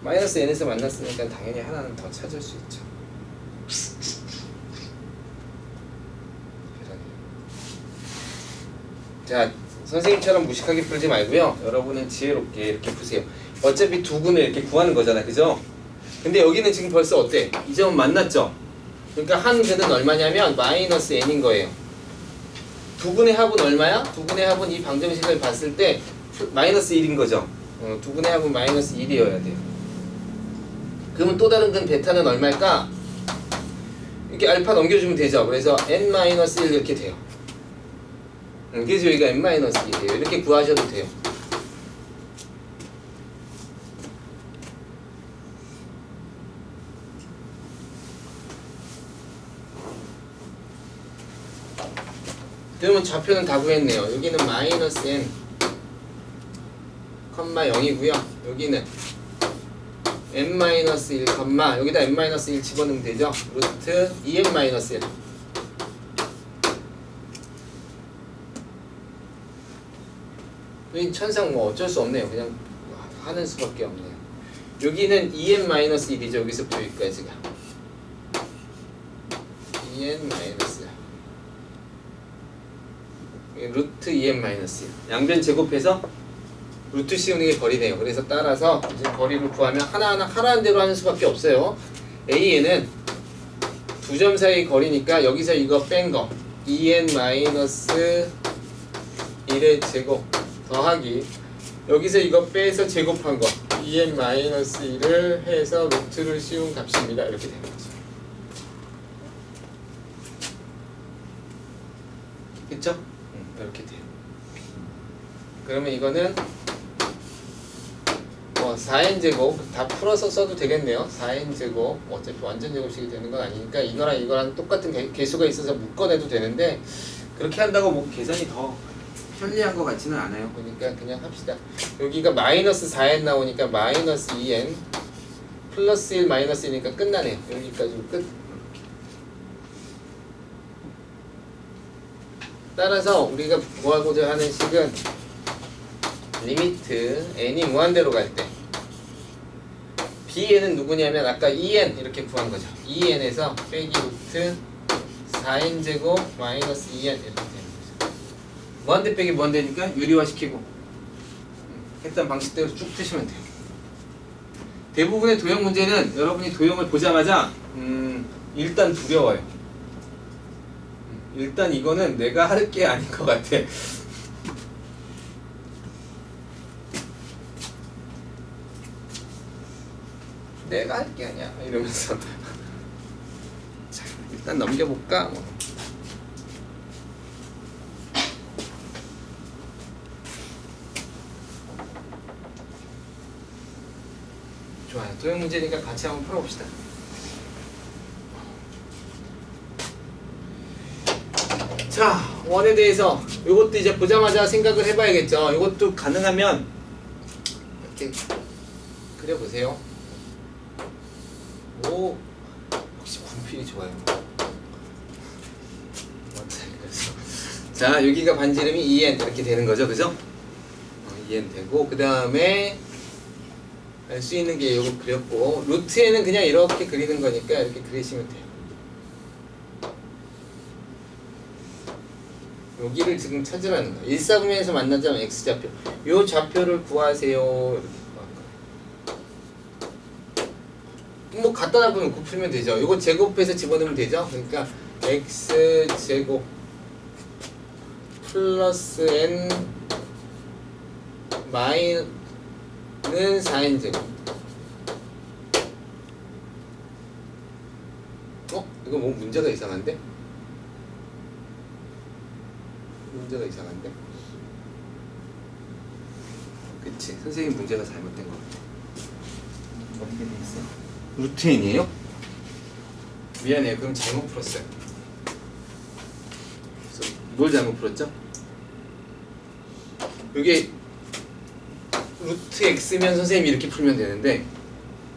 마이너스 n에서 만났으니까 당연히 하나는 더 찾을 수 있죠. 자, 선생님처럼 무식하게 풀지 말고요. 여러분은 지혜롭게 이렇게 푸세요. 어차피 두 근을 이렇게 구하는 거잖아, 그죠? 근데 여기는 지금 벌써 어때? 이 점은 만났죠? 그러니까 한 근은 얼마냐면 마이너스 n인 거예요. 두 근의 합은 얼마야? 두 근의 합은 이 방정식을 봤을 때 마이너스 1인 거죠. 두 근의 합은 마이너스 1이어야 돼요. 그러면 또 다른 근 베타는 얼마일까? 이렇게 알파 넘겨주면 되죠. 그래서 n-1 이렇게 돼요. 그래서 여기가 n-1이에요. 이렇게 구하셔도 돼요. 그러면 좌표는 다 구했네요. 여기는 마이너스 n, 컴마 0이고요. 여기는 n-1, 컴마 여기다 n-1 집어넣으면 되죠. 루트 2n-1. 이 천상 뭐 어쩔 수 없네요. 그냥 하는 수밖에 없네요. 여기는 2n-1이죠. 여기서부터 여기까지가 2n-1 루트 2n-1 양변 제곱해서 루트 씌우는 게 거리네요. 그래서 따라서 이제 거리를 구하면 하나하나 하라는 대로 하는 수밖에 없어요. AN은 두 점 사이 거리니까 여기서 이거 뺀 거 2n-1의 제곱 더하기 여기서 이거 빼서 제곱한 거 2n-1을 해서 루트를 씌운 값입니다. 이렇게 되는 거죠. 그쵸? 이렇게 돼요. 그러면 이거는 4n제곱 다 풀어서 써도 되겠네요. 4n제곱 어차피 완전 제곱식이 되는 건 아니니까 이거랑 이거랑 똑같은 개수가 있어서 묶어내도 되는데 그렇게 한다고 뭐 계산이 더 편리한 것 같지는 않아요. 그러니까 그냥 합시다. 여기가 마이너스 4n 나오니까 마이너스 2n 플러스 1 마이너스 1이니까 끝나네요. 여기까지로 끝. 따라서 우리가 구하고자 하는 식은 리미트 n이 무한대로 갈 때 bn은 누구냐면 아까 2n 이렇게 구한 거죠. 2n에서 빼기 루트 4n제곱 마이너스 2n 이렇게 되는 거죠. 무한대 빼기 무한대니까 유리화시키고 했던 방식대로 쭉 푸시면 돼요. 대부분의 도형 문제는 여러분이 도형을 보자마자 일단 두려워요. 일단 이거는 내가 할 게 아닌 것 같아. 내가 할 게 아니야 이러면서 자 일단 넘겨볼까 뭐. 좋아요. 도형 문제니까 같이 한번 풀어봅시다. 자, 원에 대해서 이것도 이제 보자마자 생각을 해봐야겠죠. 이것도 가능하면 이렇게 그려보세요. 오, 역시 분필이 좋아요. 자, 여기가 반지름이 2n 이렇게 되는 거죠, 그죠? 2n 되고 그 다음에 알 수 있는 게 이거 그렸고 루트에는 그냥 이렇게 그리는 거니까 이렇게 그리시면 돼요. 여기를 지금 찾으라는 거예요. 1사분면에서 만난 점 x좌표. 이 좌표를 구하세요. 이렇게 구할 거예요. 뭐 갖다 놔보면 곱풀면 되죠. 이거 제곱해서 집어넣으면 되죠. 그러니까 x제곱 플러스 n 마이는 4n제곱. 이거 뭐 문제가 이상한데? 문제가 이상한데? 그치, 선생님 문제가 잘못된 것 같아. 어떻게 돼 있어? 루트 n이에요? 미안해요. 그럼 잘못 풀었어요. 그래서 뭘 잘못 풀었죠? 이게 루트 x면 선생님이 이렇게 풀면 되는데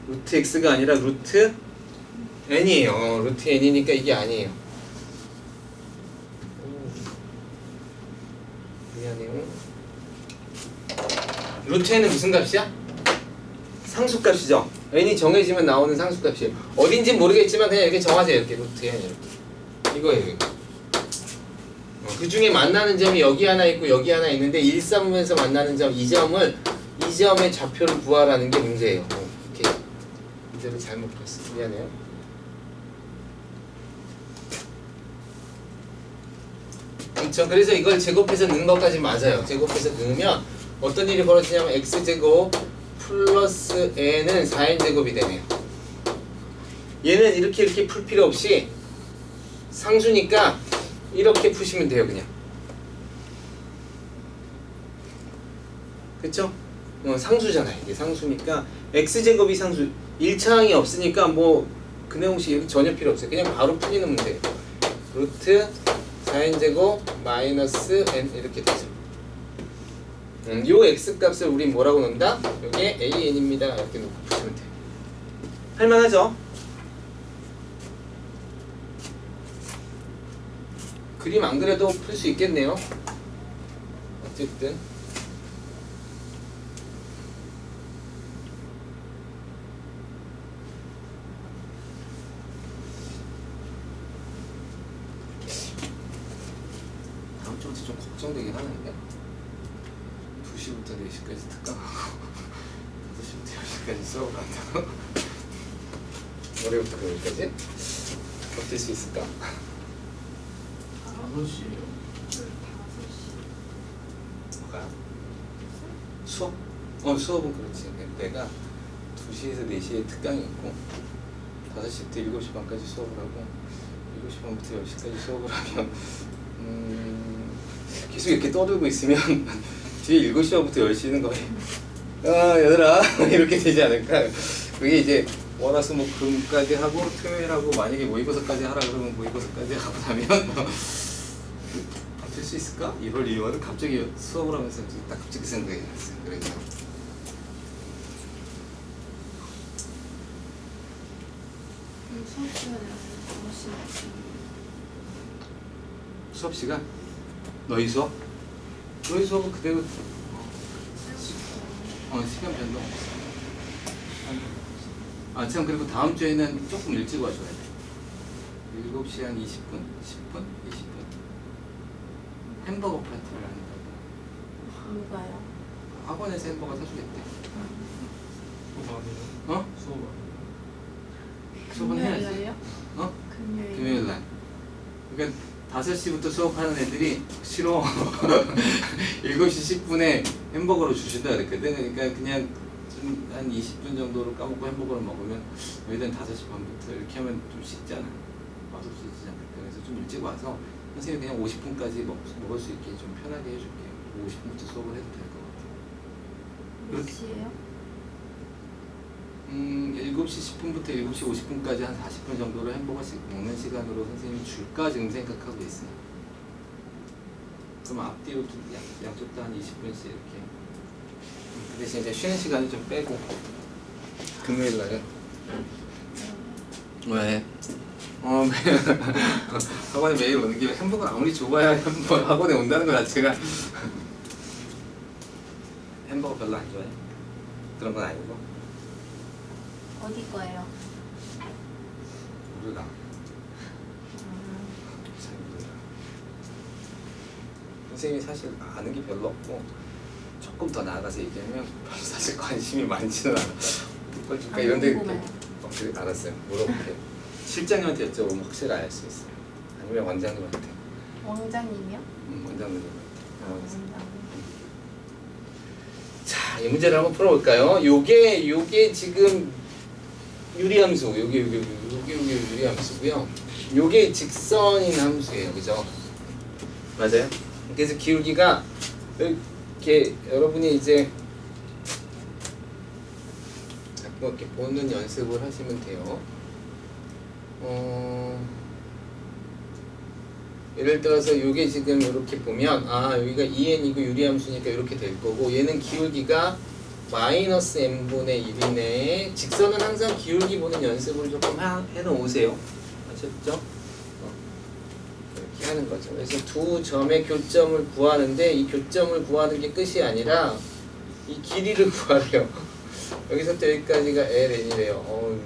루트 x가 아니라 루트 n이에요. 루트 n이니까 이게 아니에요. 미안해요. 루트 n은 무슨 값이야? 상수값이죠. n이 정해지면 나오는 상수값이에요. 어딘진 모르겠지만 그냥 이렇게 정하세요. 이렇게 루트 n 이렇게. 이거예요. 그 중에 만나는 점이 여기 하나 있고 여기 하나 있는데 1사분면에서 만나는 점 이 점의 좌표를 구하라는 게 문제예요. 이렇게 문제를 잘못 풀었어. 미안해요. 그렇죠. 그래서 이걸 제곱해서 넣는 것까지 맞아요. 제곱해서 넣으면 어떤 일이 벌어지냐면 x제곱 플러스 n은 4n제곱이 되네요. 얘는 이렇게 풀 필요 없이 상수니까 이렇게 푸시면 돼요. 그냥. 그쵸? 상수잖아요. 이게 상수니까 x제곱이 상수 1차항이 없으니까 뭐 그 내용식 이렇게 전혀 필요 없어요. 그냥 바로 풀리는 문제예요. 루트 4n제곱 마이너스 n 이렇게 되죠. 요 x값을 우린 뭐라고 넣는다? 요게 an입니다. 이렇게 놓고 푸시면 돼요. 할만하죠? 그림 안 그래도 풀 수 있겠네요. 어쨌든 다음 주부터 좀 걱정되긴 하는데 2시부터 4시까지 특강하고 5시부터 10시까지 수업을 한다고? 월요일부터 금요일까지? 버틸 수 있을까? 5시에요. 뭐가? 수업? 수업은 그렇지. 내가 2시에서 4시에 특강이 있고 5시부터 7시 반까지 수업을 하고 7시 반부터 10시까지 수업을 하면 계속 이렇게 떠들고 있으면 뒤에 7시 반부터 10시는 거의 얘들아 이렇게 되지 않을까? 그게 이제 월화수목금까지 하고 토요일하고 만약에 모의고사까지 하라 그러면 모의고사까지 하고 나면 될 수 있을까? 1월 2월은 갑자기 수업을 하면서 딱 갑자기 생각이 났어요. 그래서 수업 시간에 무엇이 수업 시간? 너희 수업? 너희 수업은 그대로 시간 변동 없어. 참 그리고 다음 주에는 조금 일찍 와줘야 돼. 7시 한 20분? 10분? 20분? 햄버거 파티를 한다고. 누가요? 학원에서 햄버거 사주겠대. 수업 아니에요? 어? 수업 아니에요? 수업은 해야지. 금요일날요? 어? 금요일. 금요일 날. 그러니까 5시부터 수업하는 애들이 싫어. 7시 10분에 햄버거를 주신다 그랬거든. 그러니까 그냥 좀 한 20분 정도로 까먹고 햄버거를 먹으면 너희들은 5시 반부터 이렇게 하면 좀 식잖아. 맛없어지지 않을까. 그래서 좀 일찍 와서 선생님이 그냥 50분까지 먹을 수 있게 좀 편하게 해줄게. 50분부터 수업을 해도 될 것 같아. 몇 시에요? 7시 10분부터 7시 50분까지 한 40분 정도로 햄버거씩 먹는 시간으로 선생님이 줄까 지금 생각하고 있어요. 그럼 앞뒤로 좀 양쪽 다 한 20분씩 이렇게. 그 대신 이제 쉬는 시간을 좀 빼고. 금요일 날은? 왜? 학원에 매일 오는 게 햄버거 아무리 줘봐야 학원에 온다는 거 자체가 햄버거 별로 안 좋아해? 그런 건 아니고. 어디 거예요? 몰라. 잘 몰라. 선생님이 사실 아는 게 별로 없고 조금 더 나아가서 얘기하면 사실 관심이 많지는 않아. 그걸 줄까 이런 데 궁금해요. 그래, 알았어요. 물어볼게요. 실장님한테 여쭤보면 확실히 알 수 있어요. 아니면 원장님한테. 원장님이요? 원장님한테. 원장님. 자, 이 문제를 한번 풀어볼까요? 요게 지금 유리함수, 요게 유리함수고요. 요게 직선인 함수예요, 그죠? 맞아요? 그래서 기울기가 이렇게 여러분이 이제 자꾸 이렇게 보는 연습을 하시면 돼요. 예를 들어서 요게 지금 이렇게 보면 여기가 2n이고 유리함수니까 이렇게 될 거고 얘는 기울기가 마이너스 n분의 1이네. 직선은 항상 기울기 보는 연습을 조금 해놓으세요. 아셨죠? 이렇게 하는 거죠. 그래서 두 점의 교점을 구하는데 이 교점을 구하는 게 끝이 아니라 이 길이를 구하래요. 여기서부터 여기까지가 ln이래요.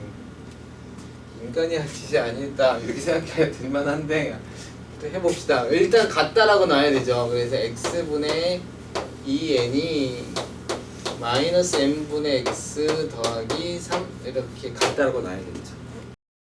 인간이 할 짓이 아니다 이렇게 생각해야 될 만한데 또 해봅시다. 일단 같다라고 놔야 되죠. 그래서 x분의 2n이 마이너스 n분의 x 더하기 3 이렇게 같다라고 놔야 되죠.